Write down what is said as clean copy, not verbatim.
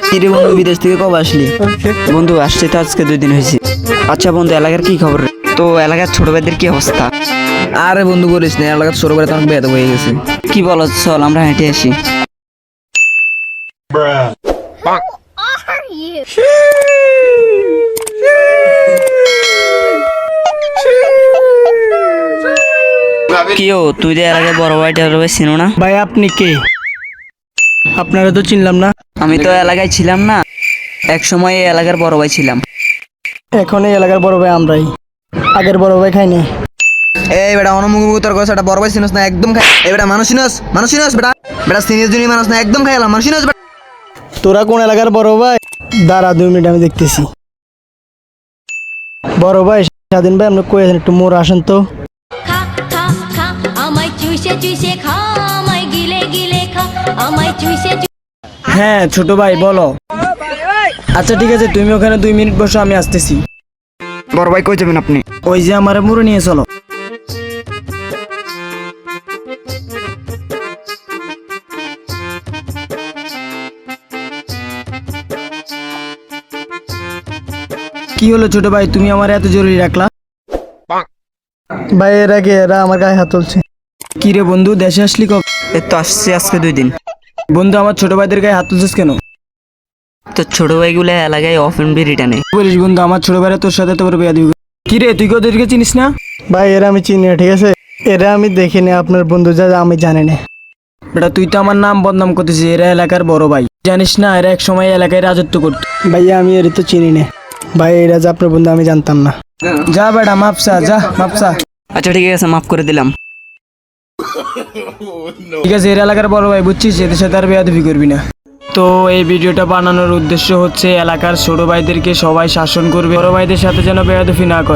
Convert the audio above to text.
কিরে বন্ধু, বিদেশ থেকে কবে আসলি? বন্ধু আসছে তো আজকে 2 দিন হয়েছে। আচ্ছা বন্ধু, এলাকার কি খবর? তো এলাকার ছোট ভাইদের কি অবস্থা? আরে বন্ধু বলিস না, এলাকার ছোট করে তোমার বেদ হয়ে গেছে। কি বলো, চল আমরা হেঁটে আসি। কিও তুই যে এর আগে বড় ভাইটার ভাই চিনো না? ভাই আপনি কে? আপনারা তো চিনলাম না। আমি তো এলাকায় ছিলাম না, এক সময় এই এলাকার বড় ভাই ছিলাম। এখন এই এলাকার বড় ভাই আমরাই, আগের বড় ভাই খাইনি। এই বেটা অনমুখ তোর কথা একটা বড় ভাই চিনস না, একদম খাই। এই বেটা মানুষ চিনস বেটা, বেটা সিনিয়র জুনিয়র মানুষ না, একদম খাইলাম মানুষ চিনস বেটা। তোরা কোন এলাকার বড় ভাই? দাঁড়া 2 মিনিট আমি দেখতেছি। বড় ভাই স্বাধীন ভাই, আপনি কই আছেন? একটু মোর আসেন তো। খা খা খা আমায় চুষে চুষে খা, আমায় গিলে গিলে খা, আমায় চুষে হ্যাঁ ছোট ভাই বলো। আচ্ছা ঠিক আছে, তুমি ওখানে 2 মিনিট বসো, আমি আসতেছি। বড় ভাই কই যাবেন আপনি? ওই যে আমার মুড়ো নিয়ে চলো। কি হলো ছোট ভাই, তুমি আমার এত জরুরি রাখলা? ভাই এর আগে এরা আমার গায়ে হাত তুলছে। কি রে বন্ধু, দেশে আসলি কবে? এই তো আসছে আজকে 2 দিন। বন্ধু আমার ছোট ভাইদের গায়ে হাত তুলছিস কেন? তো ছোট ভাইগুলো এলাকায় অফ এন্ড রিটার্নে। বলিস বন্ধু, আমার ছোট ভাইরা তোর সাথে তোর বিয়া দিবি। কি রে তুই ওদেরকে চিনিস না? ভাই এরা আমি চিনি না, ঠিক আছে? এরা আমি দেখিনি, আপনার বন্ধু যা আমি জানি না। বেটা তুই তো আমার নাম বদনাম করতেছিস, এরা এলাকার বড় ভাই, জানিস না? এরা এক সময় এলাকায় রাজত্ব করতো। ভাইয়া আমি এর তো চিনি না। ভাই এরা যে আপনার বন্ধু আমি জানতাম না। যা বেটা মাপসা, যা মাপসা। আচ্ছা ঠিক আছে, মাফ করে দিলাম। ঠিক আছে, এর এলাকার বড় ভাই, বুঝছিস? এদের সাথে আর বেয়াদবি করবি না। তো এই ভিডিওটা বানানোর উদ্দেশ্য হচ্ছে এলাকার ছোট ভাইদেরকে সবাই শাসন করবে, বড় ভাইদের সাথে যেন বেয়াদবি না করে।